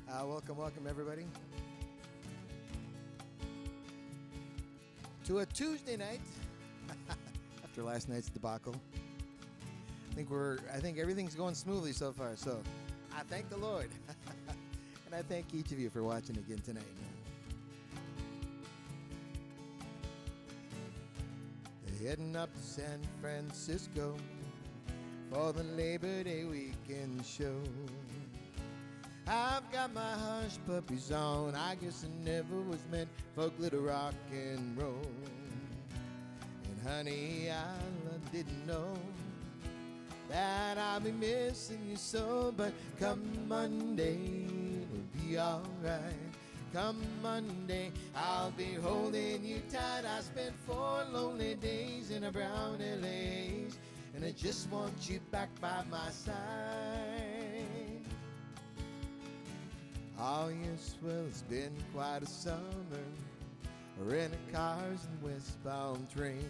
Welcome everybody to a Tuesday night after last night's debacle. I think everything's going smoothly so far. So I thank the Lord, and I thank each of you for watching again tonight. They're heading up to San Francisco for the Labor Day weekend show. I've got my hush puppies on. I guess it never was meant for glitter rock and roll. And honey, I didn't know that I'll be missing you so. But come Monday, it'll be alright. Come Monday, I'll be holding you tight. I spent 4 lonely days in a brown LA, and I just want you back by my side. Oh yes, well it's been quite a summer, renting cars and westbound trains.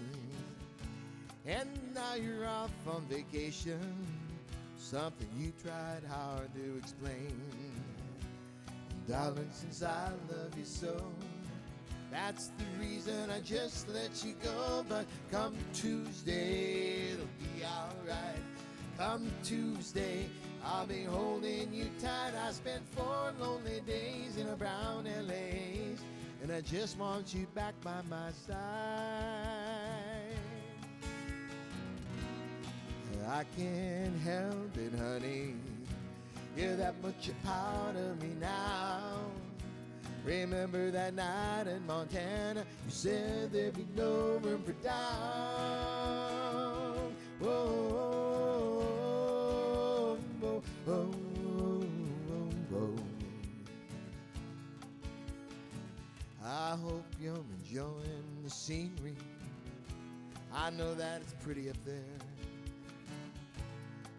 And now you're off on vacation, something you tried hard to explain. And darling, since I love you so, that's the reason I just let you go. But come Tuesday, it'll be alright. Come Tuesday, I'll be holding you tight. I spent 4 lonely days in a brown LA, and I just want you back by my side. I can't help it, honey, you're that much a part of me now. Remember that night in Montana, you said there'd be no room for doubt. Whoa, whoa, whoa, whoa. I hope you're enjoying the scenery. I know that it's pretty up there.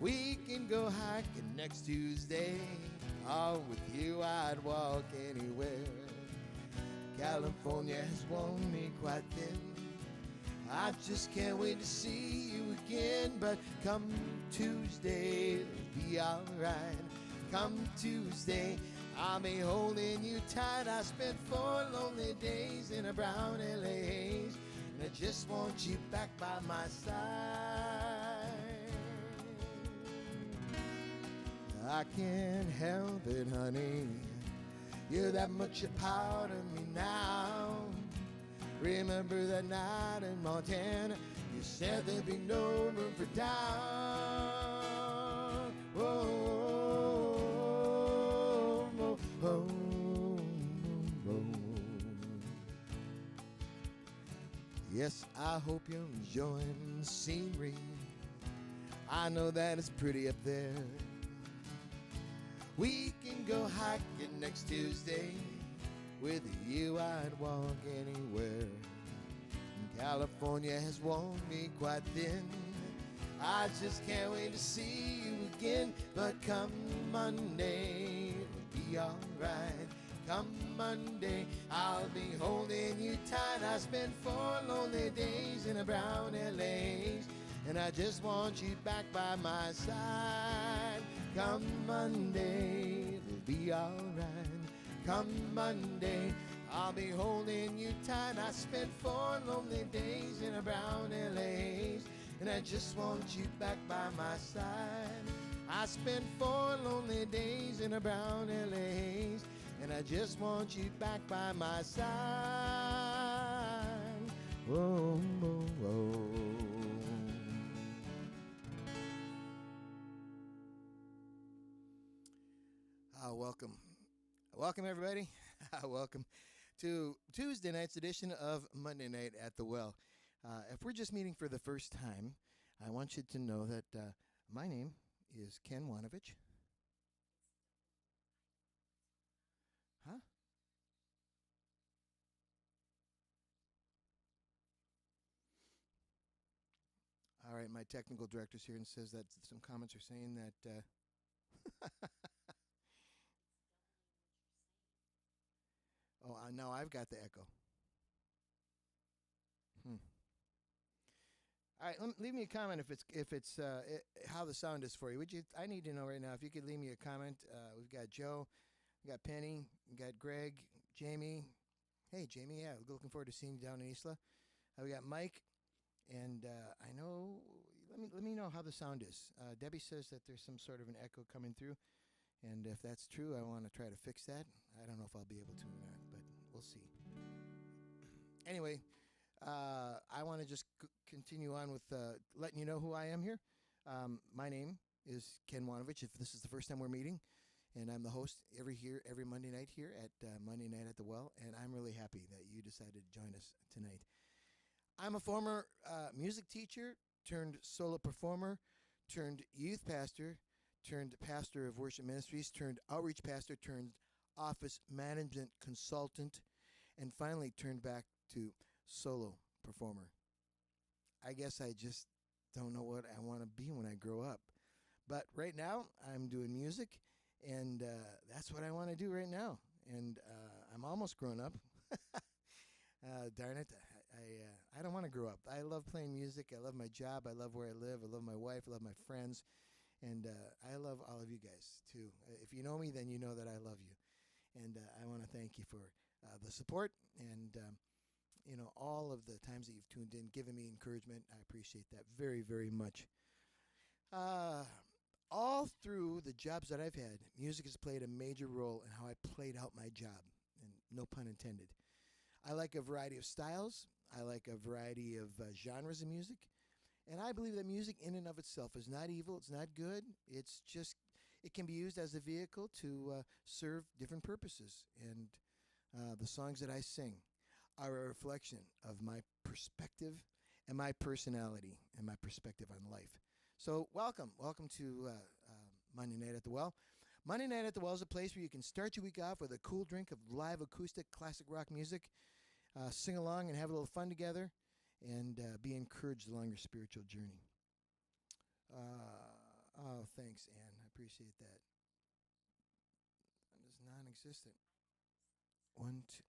We can go hiking next Tuesday. Oh, with you I'd walk anywhere. California has worn me quite thin. I just can't wait to see you again. But come Tuesday, it'll be alright. Come Tuesday, I'll be holding you tight. I spent 4 lonely days in a brown LA, and I just want you back by my side. I can't help it, honey, you're that much a part of me now. Remember that night in Montana, you said there'd be no room for doubt. Whoa, whoa, whoa, whoa. Yes, I hope you're enjoying the scenery. I know that it's pretty up there. We can go hiking next Tuesday. With you I'd walk anywhere. California has worn me quite thin. I just can't wait to see you again. But come Monday, it'll be alright. Come Monday, I'll be holding you tight. I spent 4 lonely days in a brown LA, and I just want you back by my side. Come Monday, it'll be alright. Come Monday, I'll be holding you tight. I spent 4 lonely days in a brown LA, and I just want you back by my side. I spent 4 lonely days in a brown LA, and I just want you back by my side. Whoa, whoa, whoa. Welcome everybody. Welcome to Tuesday night's edition of Monday Night at the Well. If we're just meeting for the first time, I want you to know that my name is Ken Wanovich. Huh? All right, my technical director's here and says that some comments are saying that oh, no, I've got the echo. All right, leave me a comment if it's how the sound is for you. Would you? I need to know right now if you could leave me a comment. We've got Joe, We got Penny. We got Greg, Jamie. Hey, Jamie. Yeah, looking forward to seeing you down in Isla. We got Mike, and I know. Let me know how the sound is. Debbie says that there's some sort of an echo coming through, and if that's true, I want to try to fix that. I don't know if I'll be able to or not, but we'll see. Anyway, I want to just continue on with letting you know who I am here. My name is Ken Wanovich. If this is the first time we're meeting, and I'm the host every Monday night here at Monday Night at the Well, and I'm really happy that you decided to join us tonight. I'm a former music teacher turned solo performer turned youth pastor turned pastor of worship ministries turned outreach pastor turned office management consultant, and finally turned back to solo performer. I guess I just don't know what I want to be when I grow up. But right now, I'm doing music, and that's what I want to do right now. And I'm almost grown up. Darn it, I don't want to grow up. I love playing music. I love my job. I love where I live. I love my wife. I love my friends. And I love all of you guys, too. If you know me, then you know that I love you. And I want to thank you for the support and all of the times that you've tuned in, giving me encouragement. I appreciate that very, very much. All through the jobs that I've had, music has played a major role in how I played out my job, and no pun intended. I like a variety of styles. I like a variety of genres of music. And I believe that music in and of itself is not evil. It's not good. It's just, it can be used as a vehicle to serve different purposes. And the songs that I sing are a reflection of my perspective and my personality and my perspective on life. So welcome to Monday Night at the Well. Monday Night at the Well is a place where you can start your week off with a cool drink of live acoustic classic rock music, sing along and have a little fun together, and be encouraged along your spiritual journey. Oh, thanks, Ann. I appreciate that. That is non-existent. 1, 2.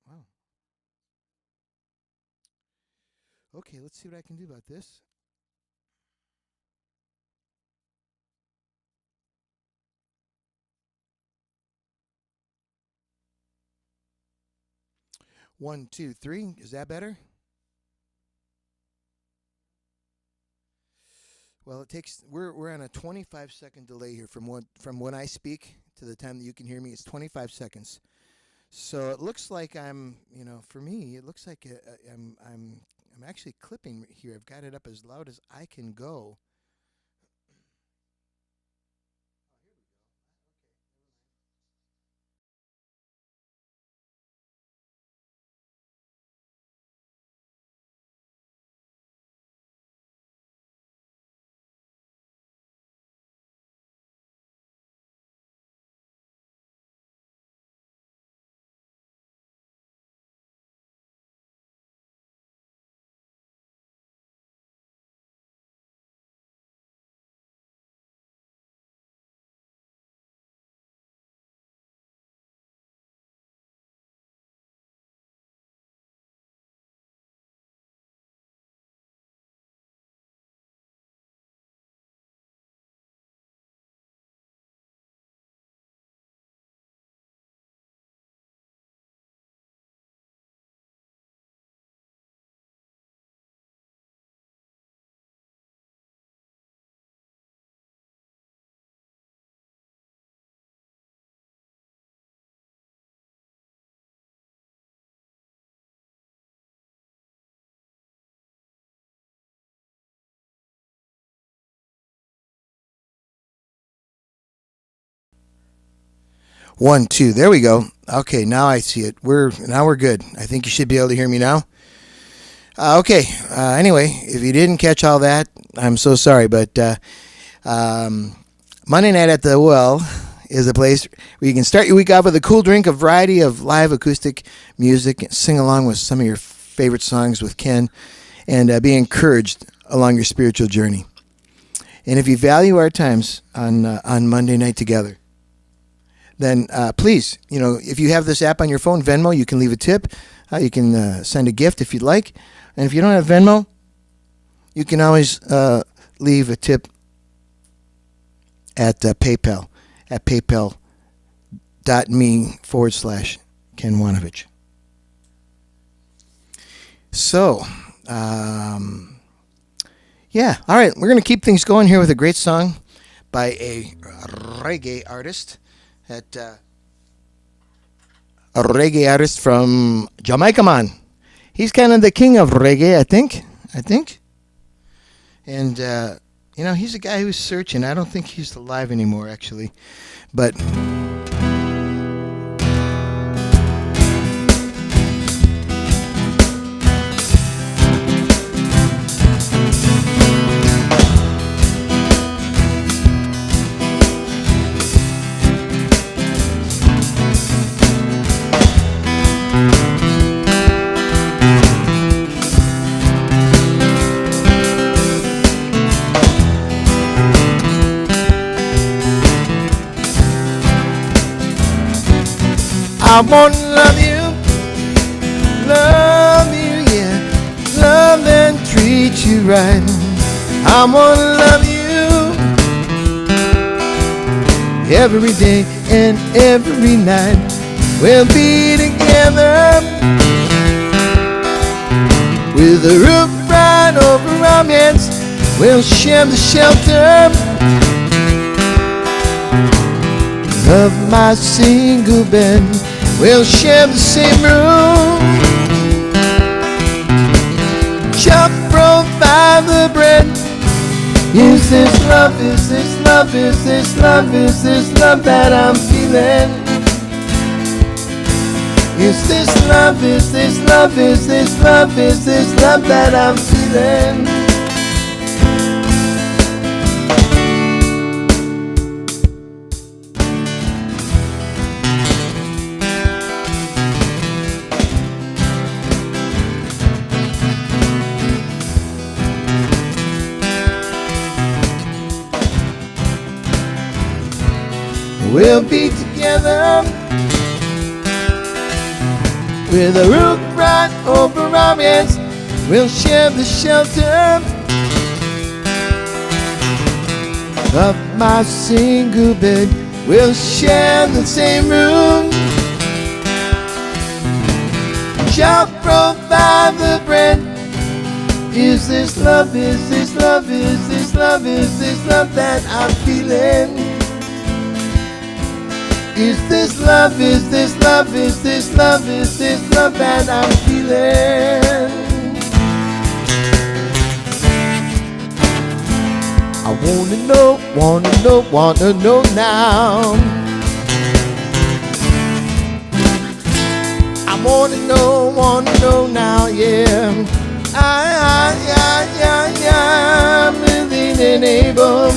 Wow. Okay, let's see what I can do about this. One, two, three. Is that better? Well, it takes. We're on a 25-second delay here from when I speak to the time that you can hear me. It's 25 seconds. So it looks like for me, it looks like I'm actually clipping here. I've got it up as loud as I can go. One, two. There we go. Okay, now I see it. We're good. I think you should be able to hear me now. Okay. Anyway, if you didn't catch all that, I'm so sorry. But Monday Night at the Well is a place where you can start your week off with a cool drink, a variety of live acoustic music, sing along with some of your favorite songs with Ken, and be encouraged along your spiritual journey. And if you value our times on Monday night together, then please, if you have this app on your phone, Venmo, you can leave a tip. You can send a gift if you'd like. And if you don't have Venmo, you can always leave a tip at PayPal at paypal.me/Ken Wanovich. So, yeah, all right. We're going to keep things going here with a great song by a reggae artist from Jamaica, man. He's kind of the king of reggae, I think. And, he's a guy who's searching. I don't think he's alive anymore, actually. But I wanna love you, yeah. Love and treat you right. I wanna love you every day and every night. We'll be together with a roof right over our heads. We'll share the shelter of my single bed. We'll share the same room. Just provide the bread. Is this love, is this love, is this love, is this love that I'm feeling? Is this love, is this love, is this love, is this love that I'm feeling? We'll be together with a roof right over our heads. We'll share the shelter of my single bed. We'll share the same room. Shall provide the bread. Is this love, is this love, is this love, is this love that I'm feeling? Is this love, is this love, is this love, is this love that I'm feeling? I wanna know now. I wanna know now, yeah. I'm willing and able,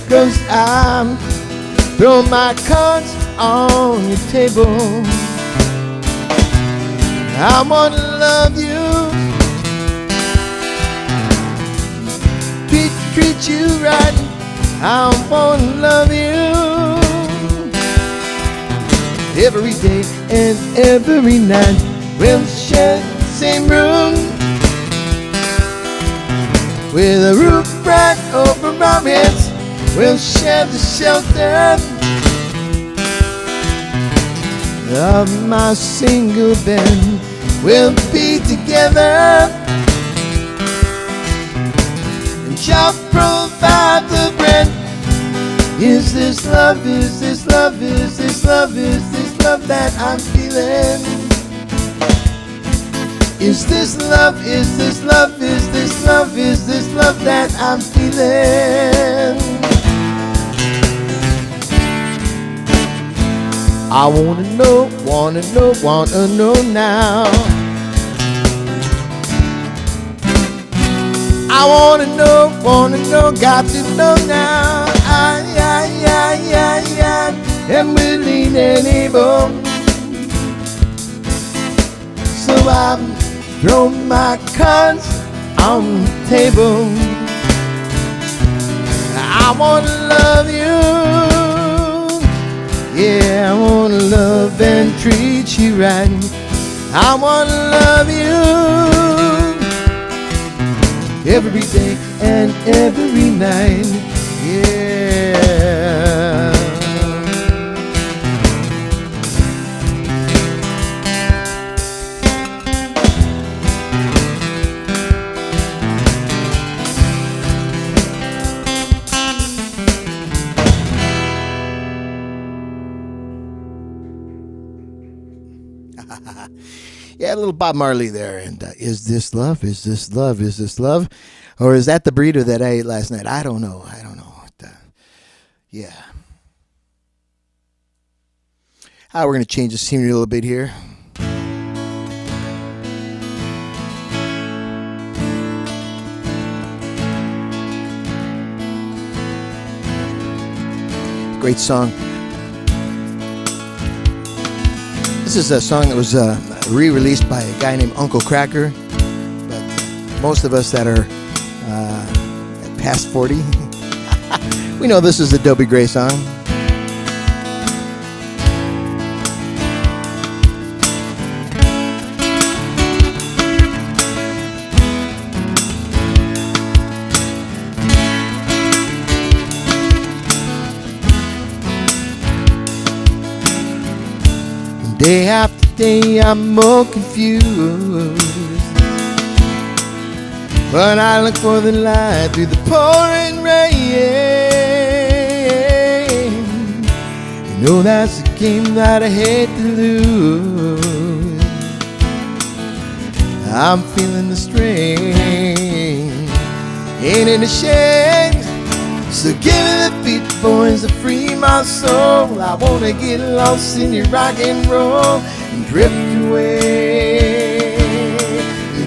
'cause I'm throw my cards on your table. I wanna love you, treat you right. I wanna love you every day and every night. We'll share the same room with a roof right over our heads. We'll share the shelter of my single bed. We'll be together and shall provide the bread. Is this love, is this love, is this love, is this love that I'm feeling? Is this love, is this love, is this love, is this love that I'm feeling? I wanna know now. I wanna know, got to know now. I am willing and able. So I'm throwing my cards on the table. I wanna love you. Yeah, I wanna love and treat you right. I wanna love you every day and every night. Yeah. Yeah, a little Bob Marley there. And is this love? Is this love? Is this love? Or is that the burrito that I ate last night? I don't know. Yeah. We're going to change the scenery a little bit here. Great song. This is a song that was re-released by a guy named Uncle Cracker. But most of us that are past 40, we know this is the Dobie Gray song. Day after day I'm more confused, but I look for the light through the pouring rain. You know that's a game that I hate to lose. I'm feeling the strain. Ain't it a shame? So give me the beat, boys, to free my soul. I wanna get lost in your rock and roll and drift away.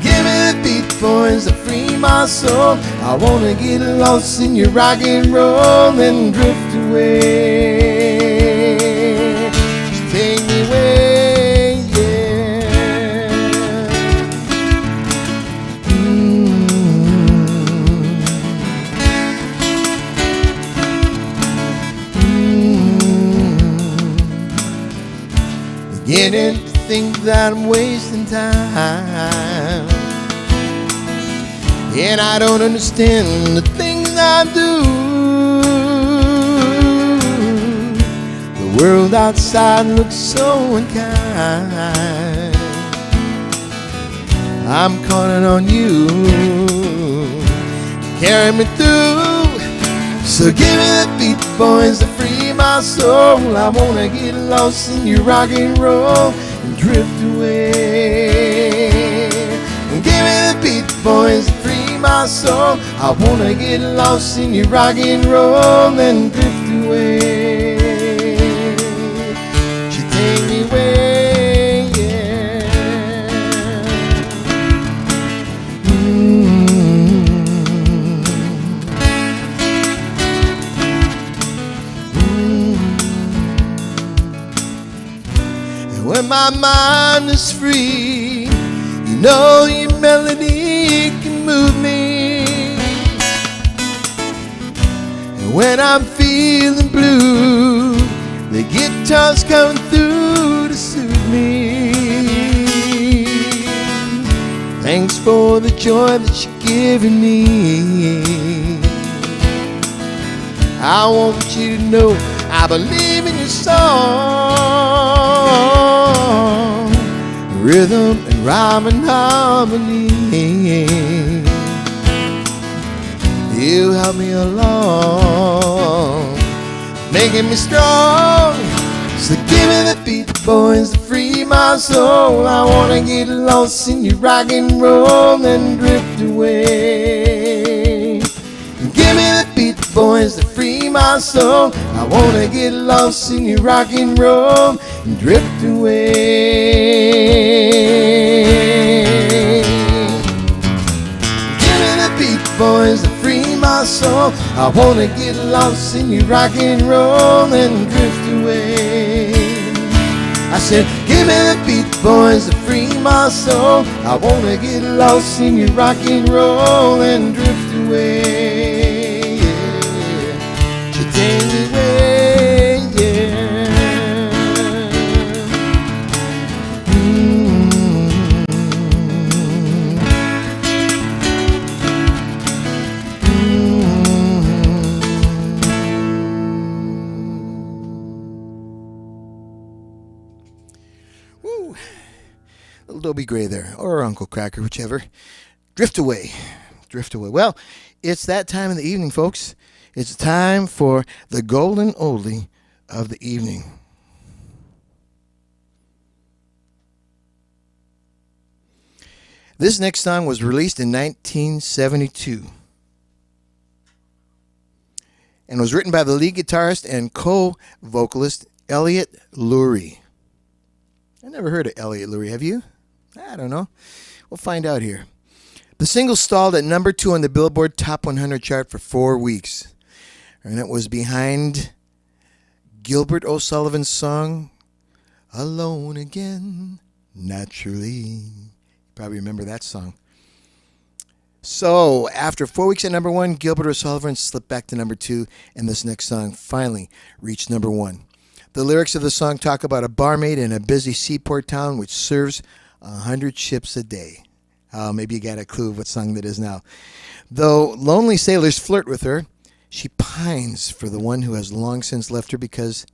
Give me the beat, boys, to free my soul. I wanna get lost in your rock and roll and drift away. Just take me away, yeah. Beginning to think that I'm wasting time, and I don't understand the things I do. The world outside looks so unkind. I'm calling on you to carry me through. So give me the beat, boys, to free my soul. I wanna get lost in your rock and roll and drift away. And give me the beat, boys, to free my soul. I wanna get lost in your rock and roll and drift away. She take me away, yeah. When my mind is free, you know your melody can move me. And when I'm feeling blue, the guitar's coming through to soothe me. Thanks for the joy that you're giving me. I want you to know I believe in your song, rhythm and rhyme and harmony. You help me along, making me strong. So give me the beat, boys, to free my soul. I wanna get lost in your rock and roll and drift away. Give me the beat, boys, to free my soul. I wanna get lost in your rock and roll and drift away. Give me the beat, boys, to free my soul. I wanna get lost in your rock and roll and drift away. I said, give me the beat, boys, to free my soul. I wanna get lost in your rock and roll and drift away. Yeah. She take me away, yeah. Woo. Little Dobie Gray there, or Uncle Cracker, whichever. Drift away. Drift away. Well, it's that time of the evening, folks. It's time for the golden oldie of the evening. This next song was released in 1972 and was written by the lead guitarist and co-vocalist Elliot Lurie. I never heard of Elliot Lurie. Have you? I don't know. We'll find out here. The single stalled at number 2 on the Billboard Top 100 chart for 4 weeks. And it was behind Gilbert O'Sullivan's song, Alone Again, Naturally. You probably remember that song. So, after 4 weeks at number 1, Gilbert O'Sullivan slipped back to number 2, and this next song finally reached number 1. The lyrics of the song talk about a barmaid in a busy seaport town which serves 100 ships a day. Maybe you got a clue of what song that is now. Though lonely sailors flirt with her, she pines for the one who has long since left her because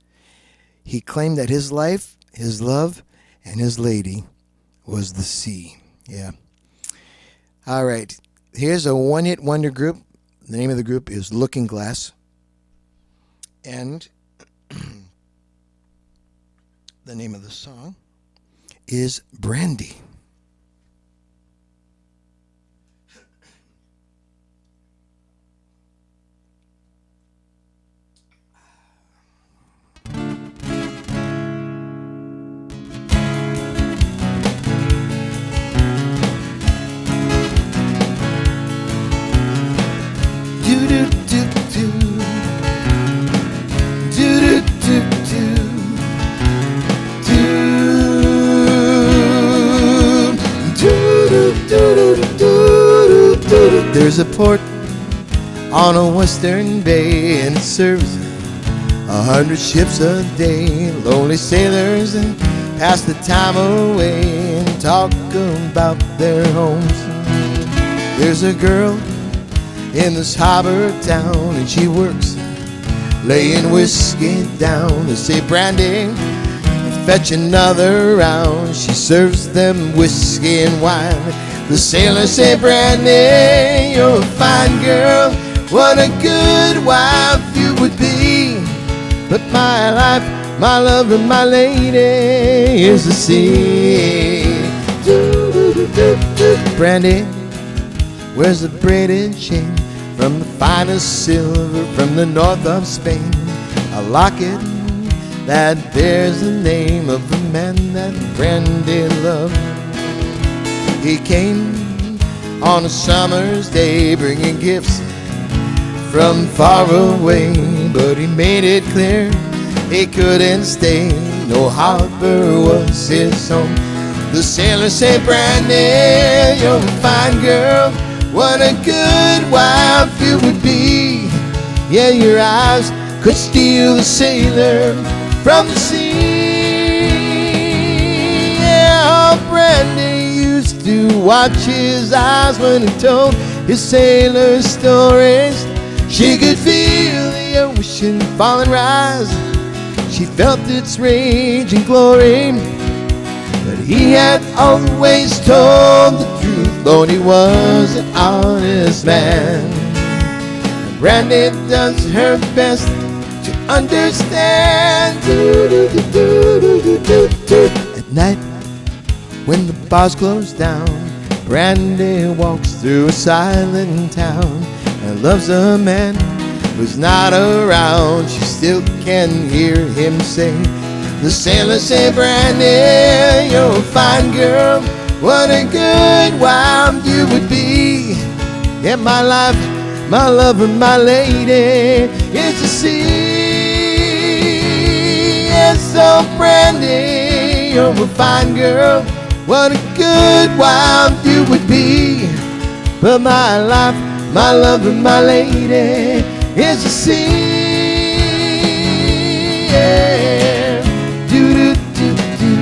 he claimed that his life, his love, and his lady was the sea. Yeah. All right. Here's a one-hit wonder group. The name of the group is Looking Glass. And the name of the song is Brandy. There's a port on a western bay and it serves 100 ships a day. Lonely sailors and pass the time away and talk about their homes. There's a girl in this harbor town and she works laying whiskey down. They say, Brandy, fetch another round. She serves them whiskey and wine. The sailors say, Brandy, you're a fine girl. What a good wife you would be. But my life, my love, and my lady is the sea. Brandy wears a braided chain from the finest silver from the north of Spain. A locket that bears the name of the man that Brandy loved. He came on a summer's day bringing gifts from far away, but he made it clear he couldn't stay. No harbor was his home. The sailors say, Brandy, you're a fine girl. What a good wife you would be. Yeah, your eyes could steal the sailor from the sea. Yeah, oh, Brandy used to watch his eyes when he told his sailor stories. She could feel the ocean fall and rise. She felt its rage and glory. But he had always told the truth, Lord, he was an honest man. And Brandy does her best to understand. At night, when the bars close down, Brandy walks through a silent town and loves a man who's not around. She still can hear him say, the sailors say, Brandy, you're a fine girl. What a good wife you would be. Yeah, my life, my lover, my lady is the sea. Yes, oh, Brandy, you're a fine girl. What a good wife you would be. But my life, my lover, my lady is the sea. Yeah. Do do do do.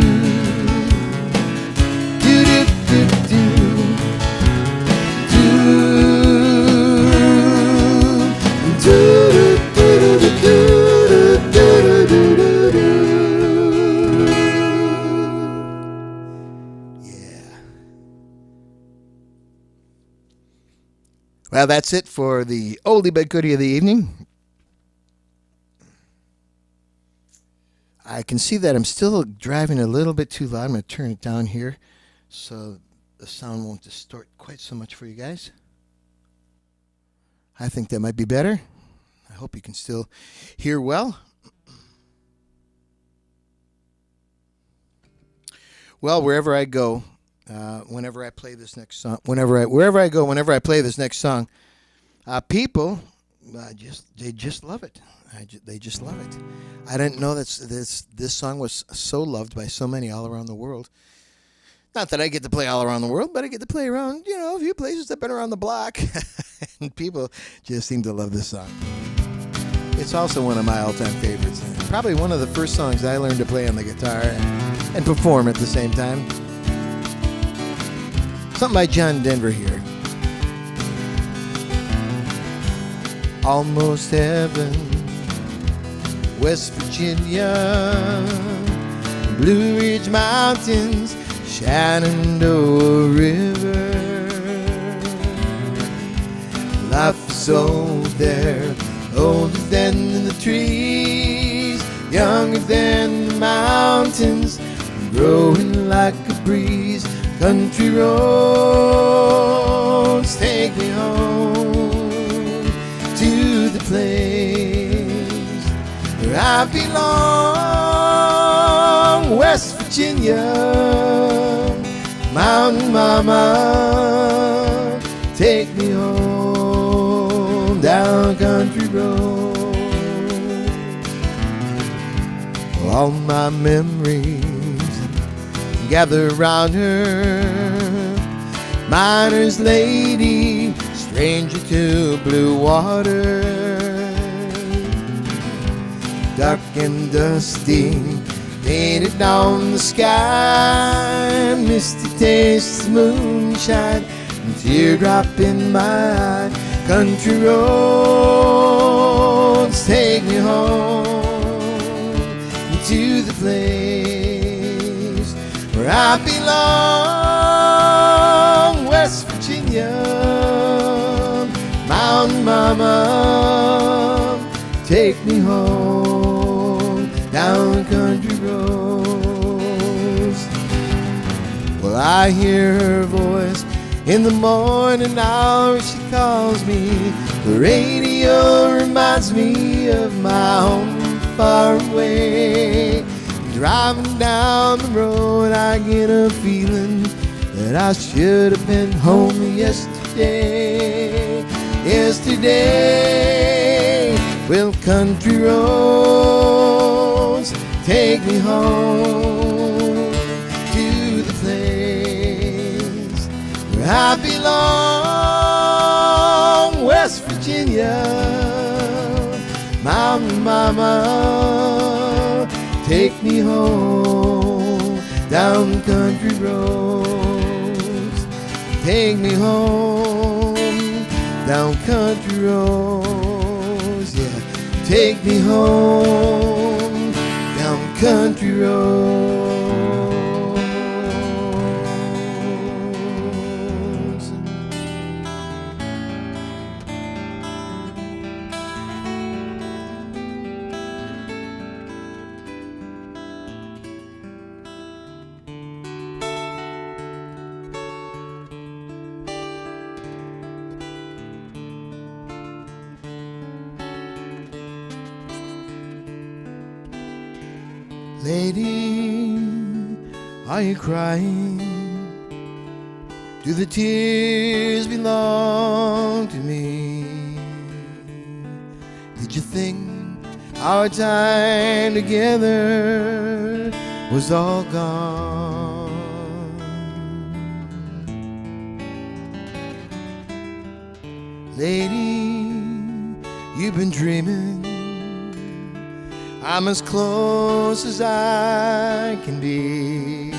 Do do do do. Do do do do do do do do do. Well, that's it for the Oldie But Goodie of the evening. I can see that I'm still driving a little bit too loud. I'm going to turn it down here so the sound won't distort quite so much for you guys. I think that might be better. I hope you can still hear well. Well, wherever I go, whenever I play this next song, wherever I go, whenever I play this next song, people they just love it. They just love it. I didn't know that this song was so loved by so many all around the world. Not that I get to play all around the world, but I get to play around, a few places. I've been around the block. And people just seem to love this song. It's also one of my all-time favorites. Probably one of the first songs I learned to play on the guitar and perform at the same time. Something by John Denver here. Almost heaven, West Virginia, Blue Ridge Mountains, Shenandoah River. Life is old there, older than the trees, younger than the mountains, growing like a breeze. Country roads take me home to the place where I belong, West Virginia. Mountain mama, take me home down country road. All my memories gather around her, miner's lady, stranger to blue water. Dark and dusty, painted down the sky, misty taste of moonshine, and teardrop in my eye. Country roads take me home to the place where I belong, West Virginia. Mountain mama, take me home down country roads. Well, I hear her voice in the morning hour, she calls me. The radio reminds me of my home far away. Driving down the road, I get a feeling that I should have been home yesterday. Yesterday, well, country roads take me home to the place where I belong, West Virginia. Mountain mama, take me home down country roads. Take me home down country roads. Yeah, take me home down country roads. Lady, are you crying? Do the tears belong to me? Did you think our time together was all gone? Lady, you've been dreaming. I'm as close as I can be,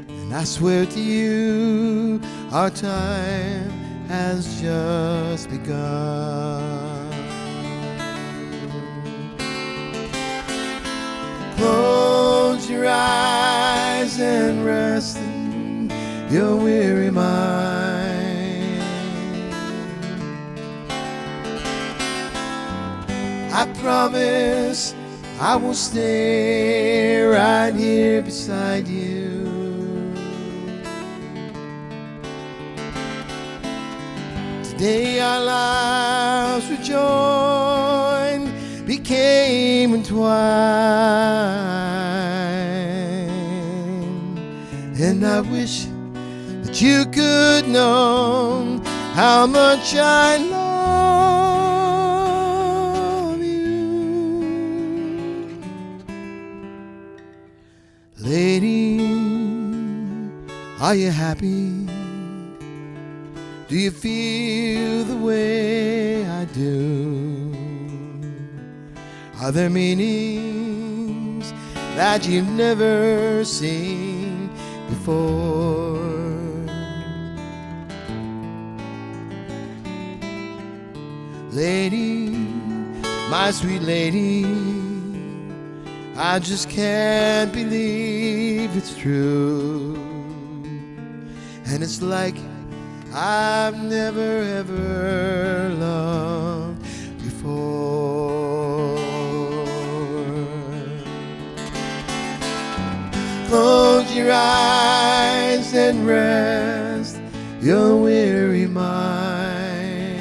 and I swear to you, our time has just begun. Close your eyes and rest in your weary mind. I promise I will stay right here beside you. Today our lives were joined, became entwined, and I wish that you could know how much I love you. Lady, are you happy? Do you feel the way I do? Are there meanings that you've never seen before? Lady, my sweet lady, I just can't believe it's true. And it's like I've never ever loved before. Close your eyes and rest your weary mind.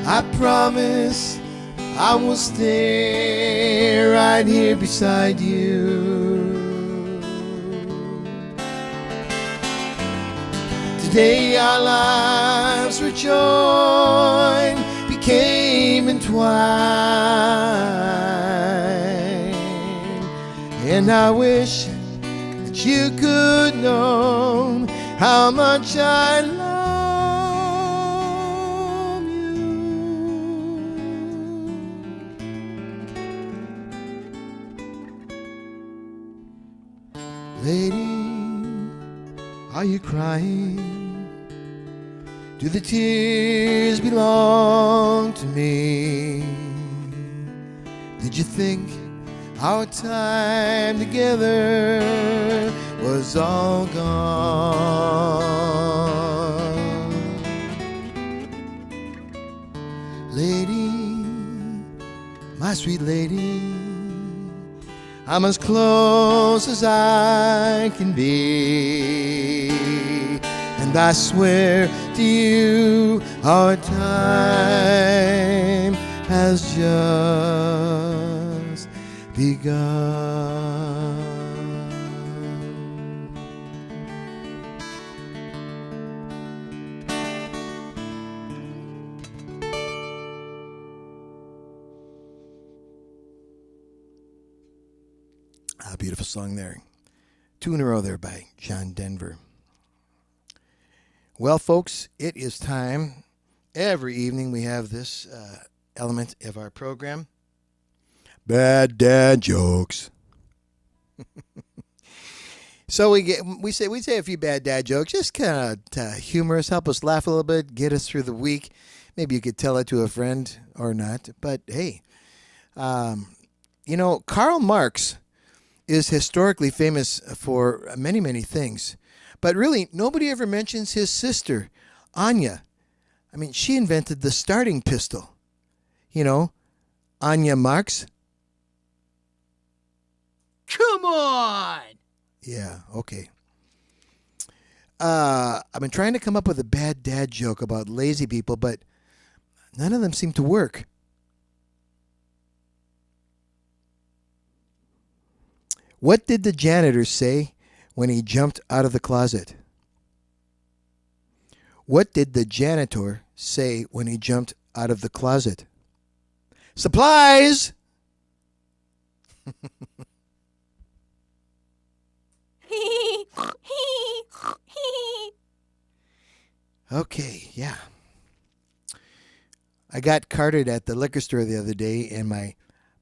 I promise I will stay right here beside you. Today our lives were joined, became entwined, and I wish that you could know how much I love you. Lady, are you crying? Do the tears belong to me? Did you think our time together was all gone? Lady, my sweet lady, I'm as close as I can be, and I swear to you our time has just begun. A beautiful song there. 2 in a row there by John Denver. Well, folks, it is time. Every evening we have this element of our program. Bad dad jokes. So we say a few bad dad jokes, just kind of humor us, help us laugh a little bit, get us through the week. Maybe you could tell it to a friend or not. But hey, Karl Marx is historically famous for many, many things. But really, nobody ever mentions his sister, Anya. I mean, she invented the starting pistol. You know, Anya Marx. Come on! Yeah, okay. I've been trying to come up with a bad dad joke about lazy people, but none of them seem to work. What did the janitor say when he jumped out of the closet? What did the janitor say when he jumped out of the closet? Supplies! Okay, yeah. I got carded at the liquor store the other day, and my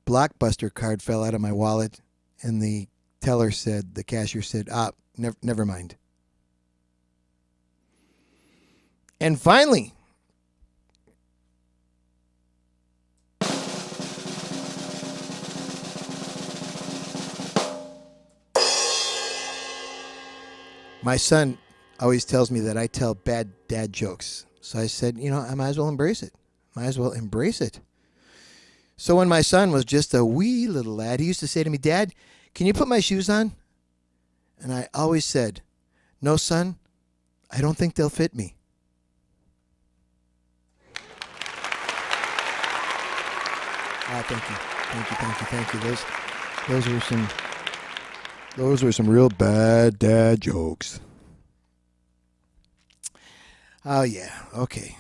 Blockbuster card fell out of my wallet, and the cashier said, never mind. And finally, my son always tells me that I tell bad dad jokes. So I said, I might as well embrace it. So when my son was just a wee little lad, he used to say to me, Dad, can you put my shoes on? And I always said, no, son, I don't think they'll fit me. Thank you. Those were some real bad dad jokes. Oh yeah. Okay.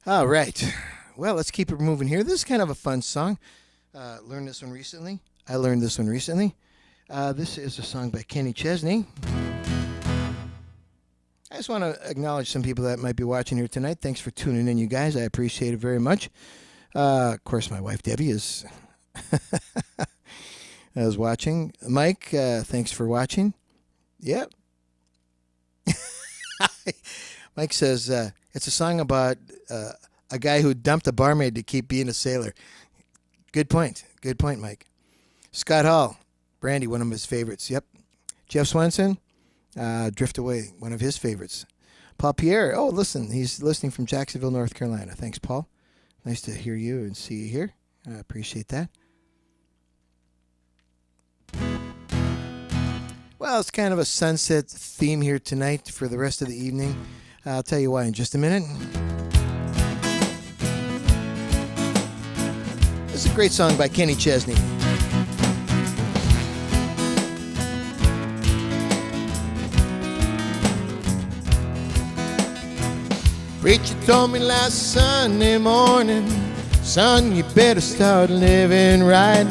All right. Well, let's keep it moving here. This is kind of a fun song. I learned this one recently. This is a song by Kenny Chesney. I just want to acknowledge some people that might be watching here tonight. Thanks for tuning in, you guys. I appreciate it very much. Of course, my wife Debbie is watching. Mike, thanks for watching. Yep. Mike says it's a song about a guy who dumped a barmaid to keep being a sailor. Good point, Mike. Scott Hall, Brandy, one of his favorites. Yep. Jeff Swenson, Drift Away, one of his favorites. Paul Pierre, oh, listen, he's listening from Jacksonville, North Carolina. Thanks, Paul. Nice to hear you and see you here. I appreciate that. Well, it's kind of a sunset theme here tonight for the rest of the evening. I'll tell you why in just a minute. This is a great song by Kenny Chesney. Preacher told me last Sunday morning, son, you better start living right.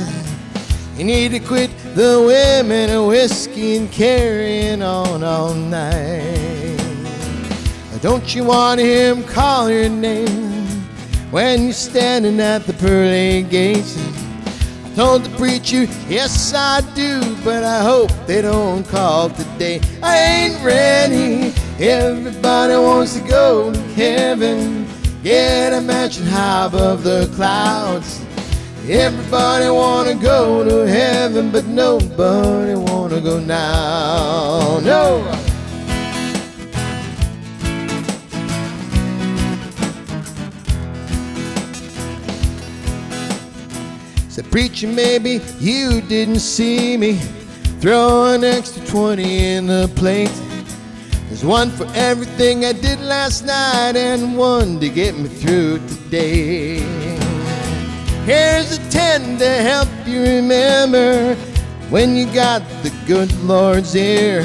You need to quit the women and whiskey and carrying on all night. Don't you want to hear him call your name when you're standing at the pearly gates? I told the preacher, yes I do, but I hope they don't call today. I ain't ready. Everybody wants to go to heaven, get a mansion high above the clouds. Everybody want to go to heaven, but nobody want to go now. No. Said, preacher, maybe you didn't see me throw an extra 20 in the plate. There's one for everything I did last night and one to get me through today. Here's a 10 to help you remember when you got the good Lord's ear.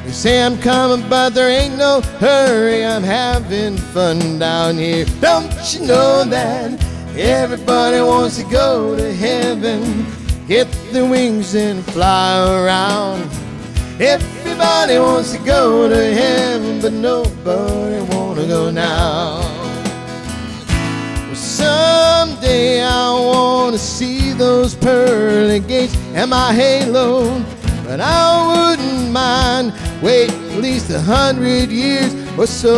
They say I'm coming, but there ain't no hurry. I'm having fun down here. Don't you know that everybody wants to go to heaven, get their wings and fly around? Everybody wants to go to heaven, but nobody want to go now. Well, someday I want to see those pearly gates and my halo, but I wouldn't mind waiting at least 100 years or so.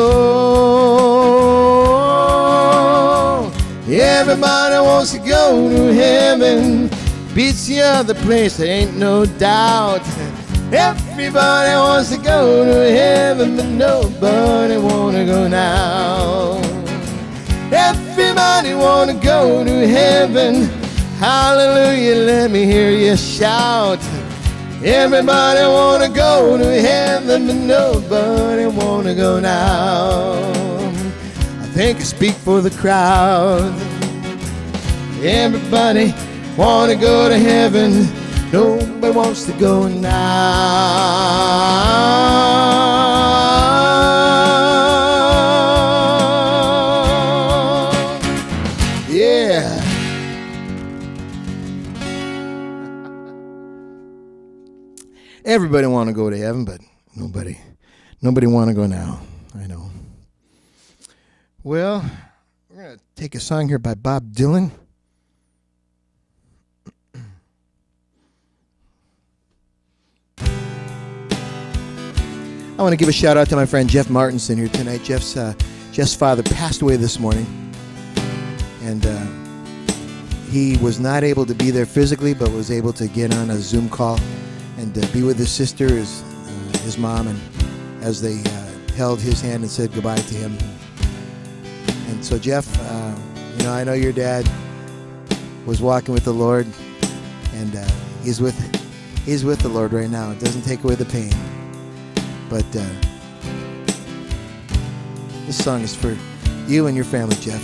Everybody wants to go to heaven, beats the other place, there ain't no doubt. Everybody wants to go to heaven, but nobody want to go now. Everybody want to go to heaven. Hallelujah, let me hear you shout. Everybody want to go to heaven, but nobody want to go now. I think I speak for the crowd. Everybody want to go to heaven. Nobody wants to go now. Yeah. Everybody want to go to heaven, but nobody want to go now. I know. Well, we're going to take a song here by Bob Dylan. I want to give a shout out to my friend Jeff Martinson here tonight. Jeff's father passed away this morning, and he was not able to be there physically, but was able to get on a Zoom call and be with his sister, his mom, and as they held his hand and said goodbye to him. And so, Jeff, I know your dad was walking with the Lord, and he's with the Lord right now. It doesn't take away the pain, but this song is for you and your family, Jeff.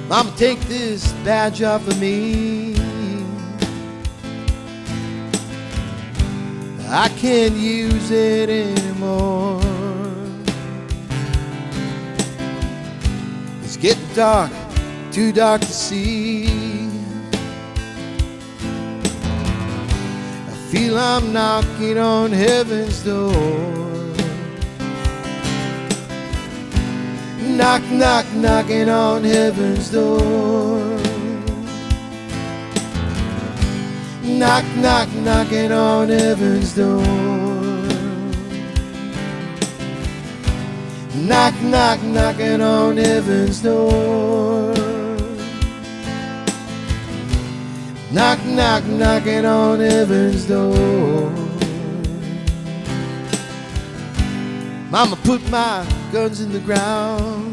Mama, take this badge off of me. I can't use it anymore. It's getting dark, too dark to see. I feel I'm knocking on heaven's door. Knock, knock, knocking on heaven's door. Knock, knock, knocking on heaven's door. Knock, knock, knocking on heaven's door. Knock, knock, knocking on heaven's door. Mama, put my guns in the ground.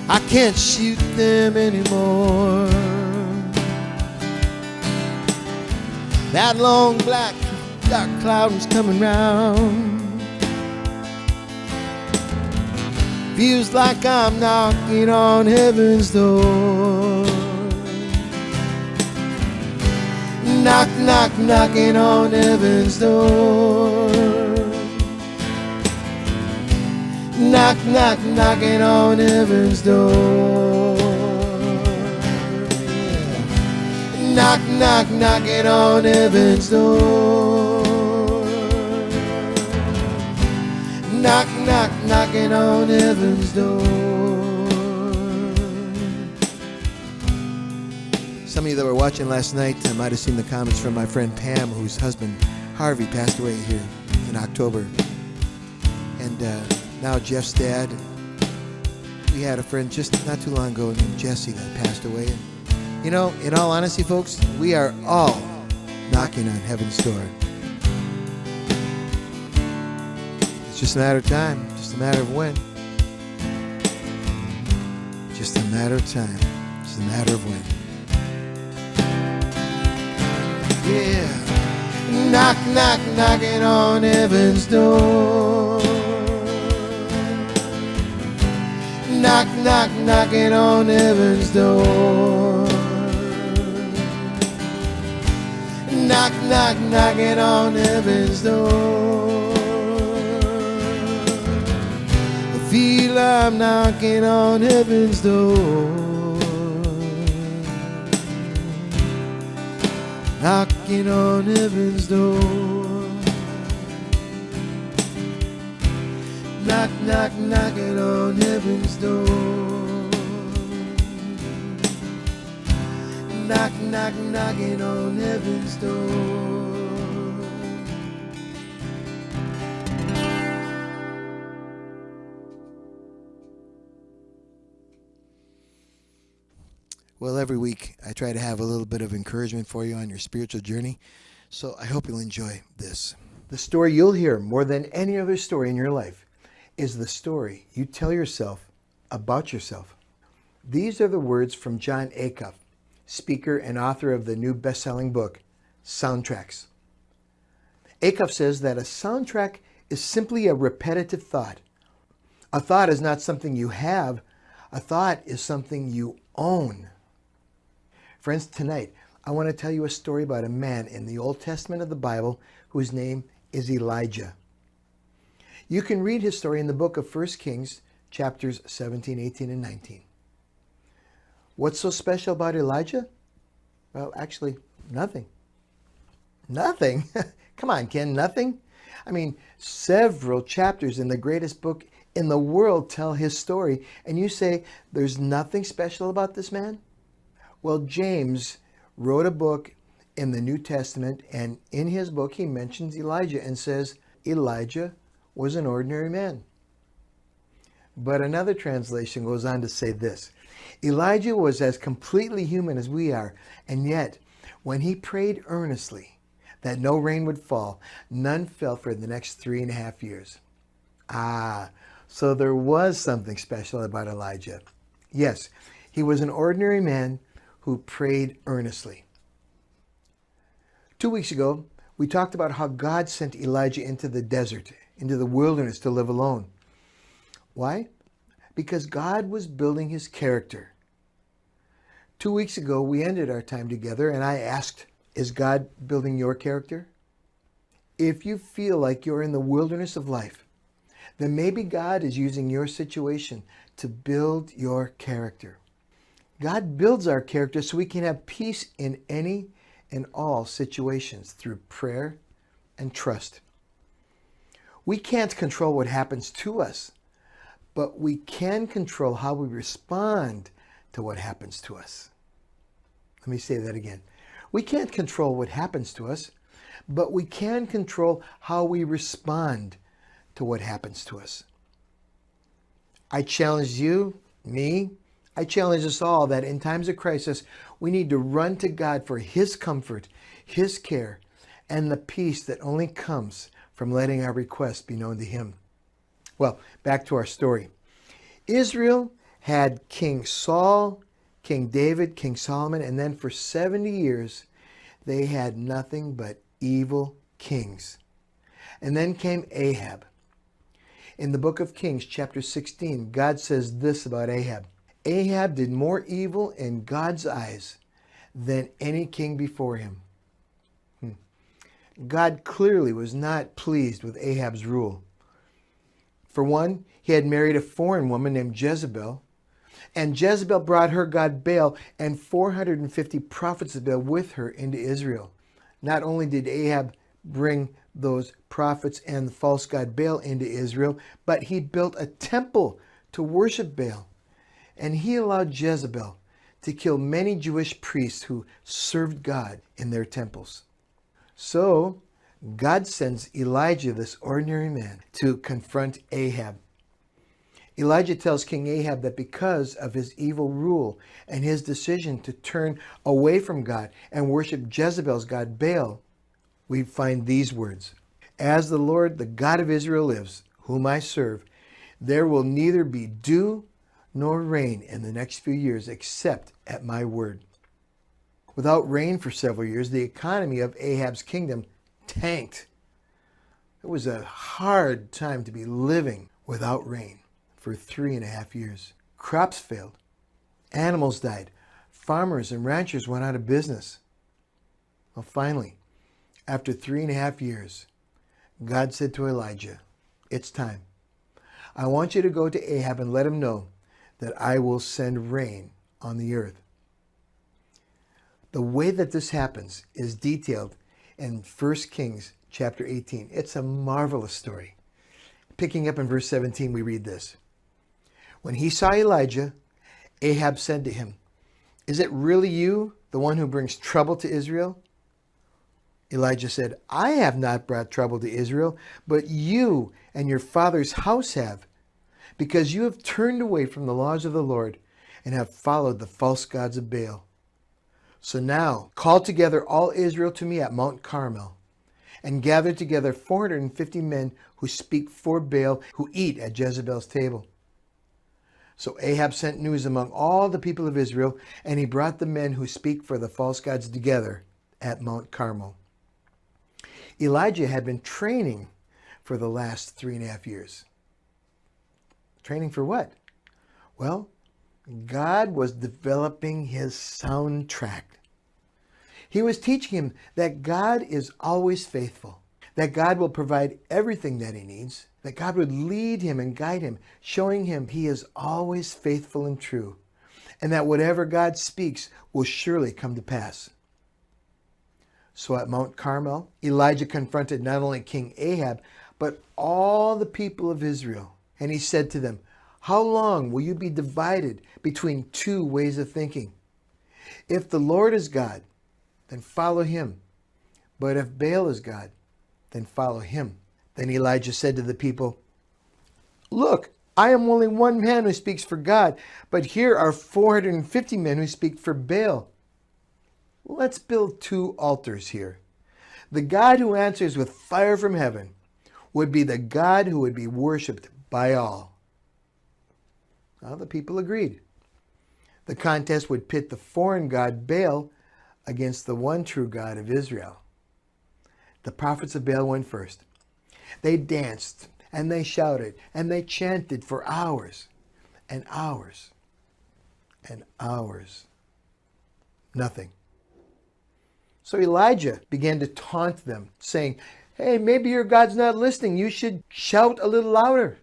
I can't shoot them anymore. That long black dark cloud is coming round. Feels like I'm knocking on heaven's door. Knock, knock, knocking on heaven's door. Knock, knock, knocking on heaven's door. Knock, knock, knocking on heaven's door. Knock, knock, knocking on heaven's door. Some of you that were watching last night might have seen the comments from my friend Pam, whose husband Harvey passed away here in October. And now Jeff's dad. We had a friend just not too long ago named Jesse that passed away. And, you know, in all honesty, folks, we are all knocking on heaven's door. It's just a matter of time, just a matter of when. Just a matter of time, just a matter of when. Yeah. Knock, knock, knocking on heaven's door. Knock, knock, knocking on heaven's door. Knock, knock, knocking on heaven's door. I feel I'm knocking on heaven's door. Knocking on heaven's door. Knock, knock, knocking on heaven's door. Knock, knock, knocking on heaven's door. Well, every week I try to have a little bit of encouragement for you on your spiritual journey, so I hope you'll enjoy this. The story you'll hear more than any other story in your life is the story you tell yourself about yourself. These are the words from Jon Acuff, speaker and author of the new best-selling book, Soundtracks. Acuff says that a soundtrack is simply a repetitive thought. A thought is not something you have. A thought is something you own. Friends, tonight I want to tell you a story about a man in the Old Testament of the Bible whose name is Elijah. You can read his story in the book of 1 Kings, chapters 17, 18, and 19. What's so special about Elijah? Well, actually, nothing. Nothing? Come on, Ken, nothing? I mean, several chapters in the greatest book in the world tell his story, and you say there's nothing special about this man? Well, James wrote a book in the New Testament, and in his book he mentions Elijah and says Elijah was an ordinary man. But another translation goes on to say this: Elijah was as completely human as we are, and yet when he prayed earnestly that no rain would fall, none fell for the next 3.5 years. So there was something special about Elijah. Yes, he was an ordinary man who prayed earnestly. 2 weeks ago, we talked about how God sent Elijah into the desert, into the wilderness to live alone. Why? Because God was building his character. 2 weeks ago, we ended our time together and I asked, is God building your character? If you feel like you're in the wilderness of life, then maybe God is using your situation to build your character. God builds our character so we can have peace in any and all situations through prayer and trust. We can't control what happens to us, but we can control how we respond to what happens to us. Let me say that again. We can't control what happens to us, but we can control how we respond to what happens to us. I challenge you, I challenge us all that in times of crisis, we need to run to God for his comfort, his care, and the peace that only comes from letting our requests be known to him. Well, back to our story. Israel had King Saul, King David, King Solomon, and then for 70 years, they had nothing but evil kings. And then came Ahab. In the book of Kings, chapter 16, God says this about Ahab. Ahab did more evil in God's eyes than any king before him. God clearly was not pleased with Ahab's rule. For one, he had married a foreign woman named Jezebel, and Jezebel brought her god Baal and 450 prophets of Baal with her into Israel. Not only did Ahab bring those prophets and the false god Baal into Israel, but he built a temple to worship Baal. And he allowed Jezebel to kill many Jewish priests who served God in their temples. So God sends Elijah, this ordinary man, to confront Ahab. Elijah tells King Ahab that because of his evil rule and his decision to turn away from God and worship Jezebel's god Baal, we find these words. As the Lord, the God of Israel lives, whom I serve, there will neither be dew nor rain in the next few years except at my word. Without rain for several years, the economy of Ahab's kingdom tanked. It was a hard time to be living without rain for 3.5 years. Crops failed. Animals died. Farmers and ranchers went out of business. Well, finally, after 3.5 years, God said to Elijah, it's time. I want you to go to Ahab and let him know that I will send rain on the earth. The way that this happens is detailed in 1 Kings chapter 18. It's a marvelous story. Picking up in verse 17, we read this. When he saw Elijah, Ahab said to him, is it really you, the one who brings trouble to Israel? Elijah said, I have not brought trouble to Israel, but you and your father's house have, because you have turned away from the laws of the Lord and have followed the false gods of Baal. So now call together all Israel to me at Mount Carmel, and gather together 450 men who speak for Baal, who eat at Jezebel's table. So Ahab sent news among all the people of Israel, and he brought the men who speak for the false gods together at Mount Carmel. Elijah had been training for the last 3.5 years. Training for what? Well, God was developing his soundtrack. He was teaching him that God is always faithful, that God will provide everything that he needs, that God would lead him and guide him, showing him he is always faithful and true, and that whatever God speaks will surely come to pass. So at Mount Carmel, Elijah confronted not only King Ahab, but all the people of Israel. And he said to them, how long will you be divided between two ways of thinking? If the Lord is God, then follow him. But if Baal is God, then follow him. Then Elijah said to the people, look, I am only one man who speaks for God, but here are 450 men who speak for Baal. Let's build 2 altars here. The God who answers with fire from heaven would be the God who would be worshipped by all. Well, the people agreed. The contest would pit the foreign god Baal against the one true God of Israel. The prophets of Baal went first. They danced and they shouted and they chanted for hours and hours and hours. Nothing. So Elijah began to taunt them, saying, hey, maybe your God's not listening. You should shout a little louder.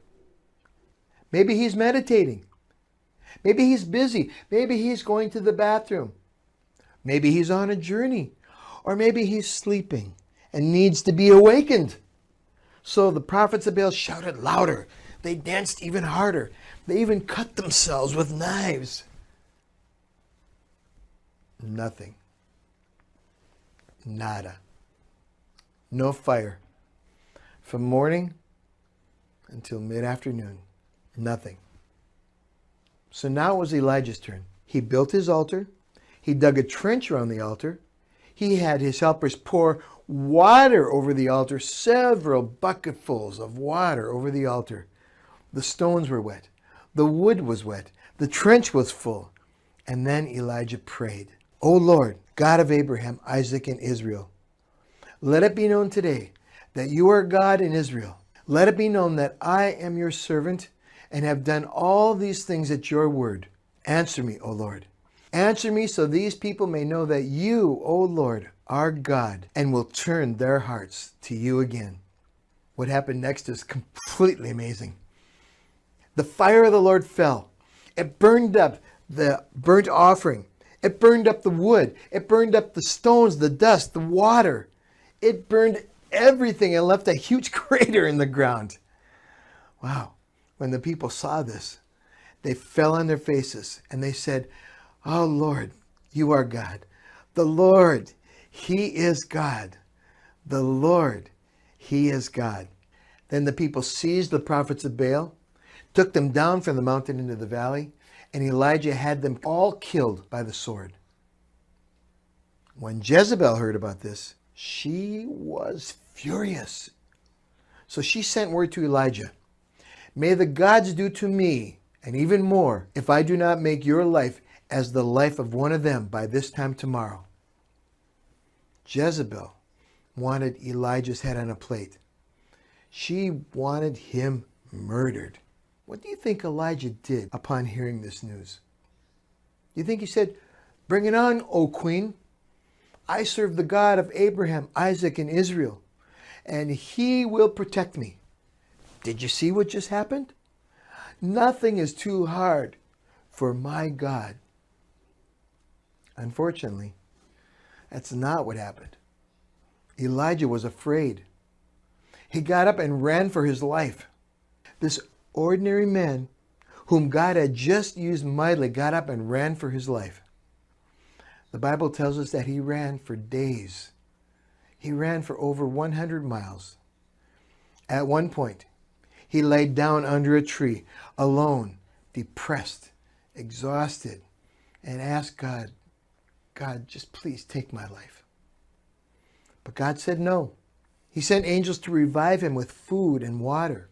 Maybe he's meditating. Maybe he's busy. Maybe he's going to the bathroom. Maybe he's on a journey. Or maybe he's sleeping and needs to be awakened. So the prophets of Baal shouted louder. They danced even harder. They even cut themselves with knives. Nothing. Nada. No fire. From morning until mid-afternoon. Nothing. So now it was Elijah's turn. He built his altar. He dug a trench around the altar. He had his helpers pour water over the altar, several bucketfuls of water over the altar. The stones were wet. The wood was wet. The trench was full. And then Elijah prayed, O Lord, God of Abraham, Isaac, and Israel, let it be known today that you are God in Israel. Let it be known that I am your servant and have done all these things at your word. Answer me, O Lord. Answer me so these people may know that you, O Lord, are God and will turn their hearts to you again. What happened next is completely amazing. The fire of the Lord fell. It burned up the burnt offering. It burned up the wood. It burned up the stones, the dust, the water. It burned everything and left a huge crater in the ground. Wow. When the people saw this, they fell on their faces and they said, Oh Lord, you are God. The Lord, he is God. The Lord, he is God. Then the people seized the prophets of Baal, took them down from the mountain into the valley, and Elijah had them all killed by the sword. When Jezebel heard about this, she was furious. So she sent word to Elijah, May the gods do to me, and even more, if I do not make your life as the life of one of them by this time tomorrow. Jezebel wanted Elijah's head on a plate. She wanted him murdered. What do you think Elijah did upon hearing this news? You think he said, Bring it on, O queen. I serve the God of Abraham, Isaac, and Israel, and he will protect me. Did you see what just happened? Nothing is too hard for my God. Unfortunately, that's not what happened. Elijah was afraid. He got up and ran for his life. This ordinary man, whom God had just used mightily, got up and ran for his life. The Bible tells us that he ran for days. He ran for over 100 miles. At one point, he laid down under a tree, alone, depressed, exhausted, and asked God, God, just please take my life. But God said no. He sent angels to revive him with food and water.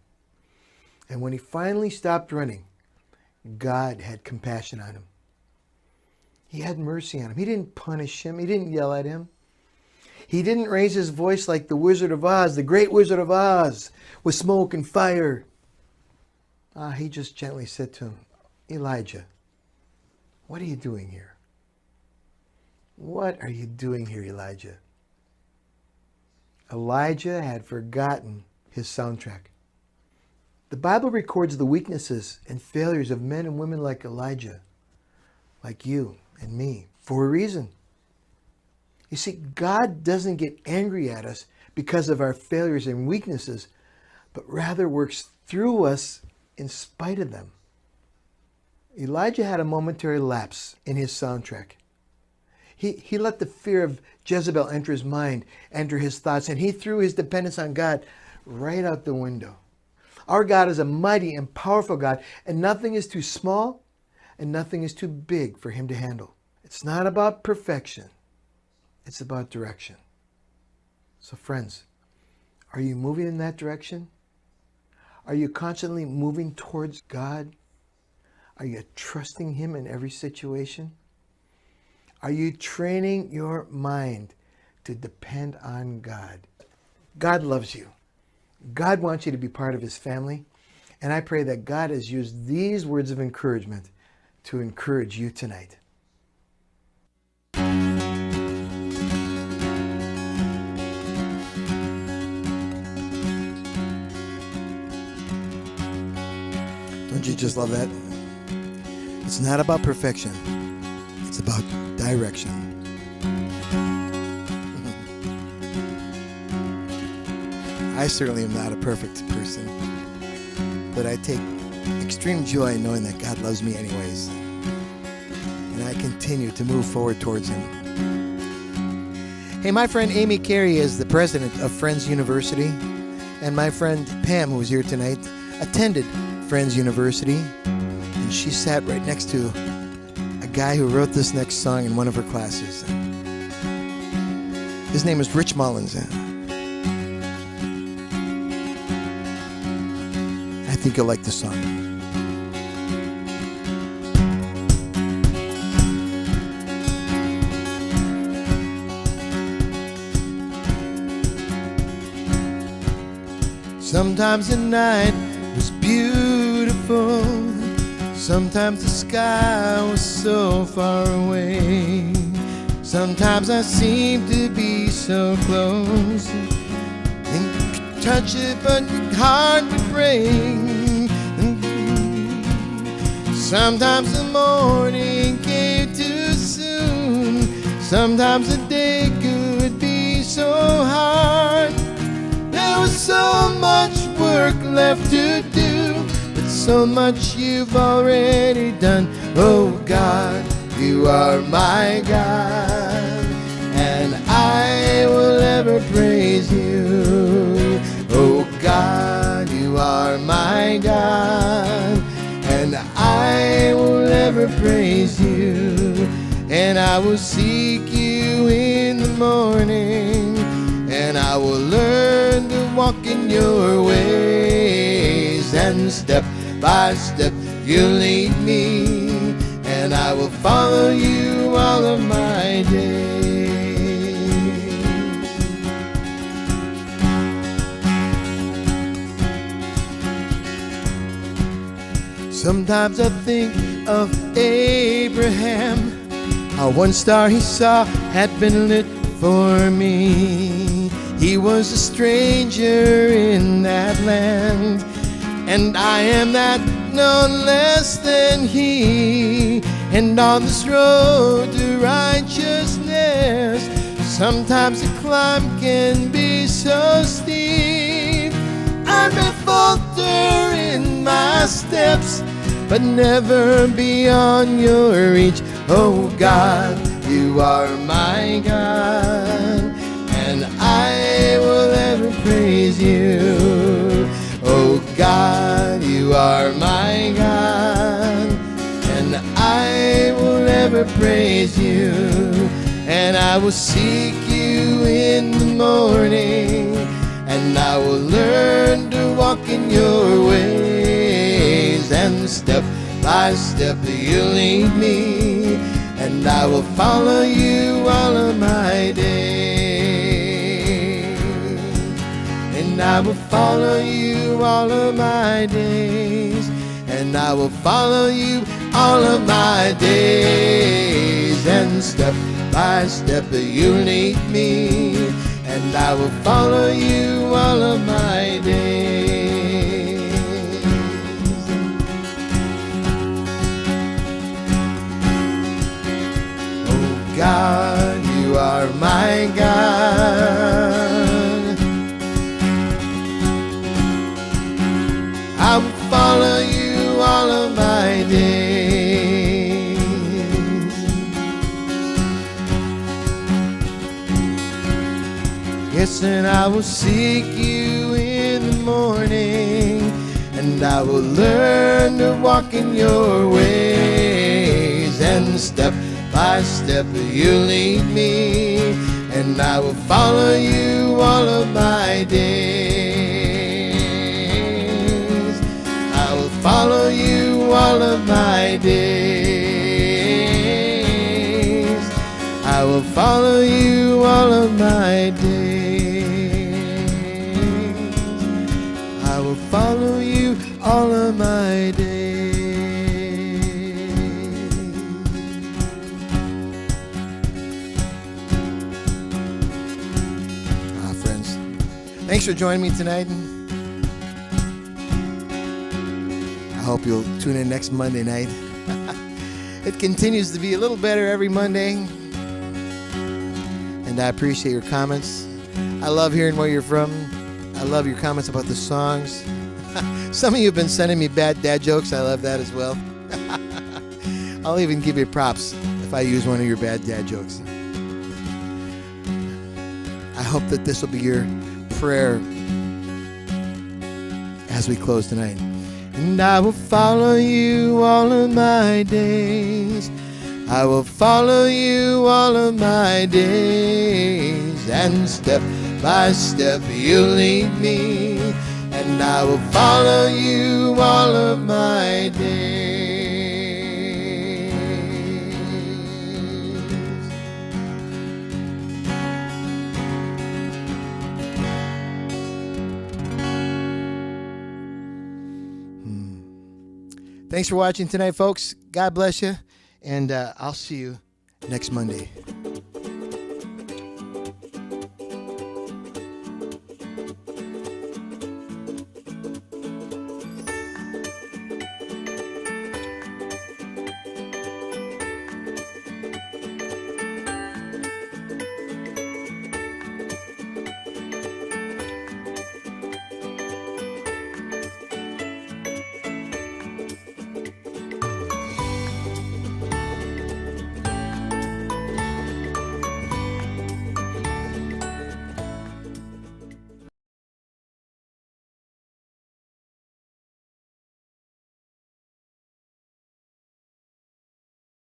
And when he finally stopped running, God had compassion on him. He had mercy on him. He didn't punish him. He didn't yell at him. He didn't raise his voice like the Wizard of Oz, the great Wizard of Oz, with smoke and fire. He just gently said to him, Elijah, what are you doing here? What are you doing here, Elijah? Elijah had forgotten his soundtrack. The Bible records the weaknesses and failures of men and women like Elijah, like you and me, for a reason. You see, God doesn't get angry at us because of our failures and weaknesses, but rather works through us in spite of them. Elijah had a momentary lapse in his soundtrack. He let the fear of Jezebel enter his mind, enter his thoughts, and he threw his dependence on God right out the window. Our God is a mighty and powerful God, and nothing is too small and nothing is too big for him to handle. It's not about perfection. It's about direction. So friends, Are you moving in that direction? Are you constantly moving towards God? Are you trusting Him in every situation? Are you training your mind to depend on God? God loves you. God wants you to be part of His family. And I pray that God has used these words of encouragement to encourage you tonight. Don't you just love that? It's not about perfection. It's about direction. I certainly am not a perfect person, but I take extreme joy in knowing that God loves me anyways. And I continue to move forward towards Him. Hey, my friend Amy Carey is the president of Friends University, and my friend Pam, who's here tonight, attended Friends University, and she sat right next to a guy who wrote this next song in one of her classes. His name is Rich Mullins. I think you'll like the song. Sometimes the night was beautiful. Sometimes the sky was so far away. Sometimes I seemed to be so close and could touch it, but your heart would break. Sometimes the morning came too soon. Sometimes the day could be so hard. There was so much work left to do, but so much you've already done. Oh God, you are my God, and I will ever praise you. Oh God, you are my God, and I will ever praise you. And I will seek you in the morning, and I will learn to walk in your ways. And step by step you'll lead me, and I will follow you all of my days. Sometimes I think of Abraham, how one star he saw had been lit for me. He was a stranger in that land, and I am that no less than he. And on this road to righteousness, sometimes the climb can be so steep. I may falter in my steps, but never beyond your reach. Oh God, you are my God, and I will ever praise you. Oh God, you are my God, and I will ever praise you. And I will seek you in the morning, and I will learn to walk in your ways. And step by step you lead me, and I will follow you all of my days. And I will follow you all of my days. And I will follow you all of my days. And step by step you lead me, and I will follow you all of my days. Oh God, you are my God. I will follow you all of my days. Yes, and I will seek you in the morning, and I will learn to walk in your ways. And step by step you lead me, and I will follow you all of my days. I will follow you all of my days. I will follow you all of my days. I will follow you all of my days. Friends, thanks for joining me tonight. I hope you'll tune in next Monday night. It continues to be a little better every Monday, and I appreciate your comments. I love hearing where you're from. I love your comments about the songs. Some of you have been sending me bad dad jokes. I love that as well. I'll even give you props if I use one of your bad dad jokes. I hope that this will be your prayer as we close tonight. And I will follow you all of my days. I will follow you all of my days. And step by step you'll lead me. And I will follow you all of my days. Thanks for watching tonight, folks. God bless you, and I'll see you next Monday.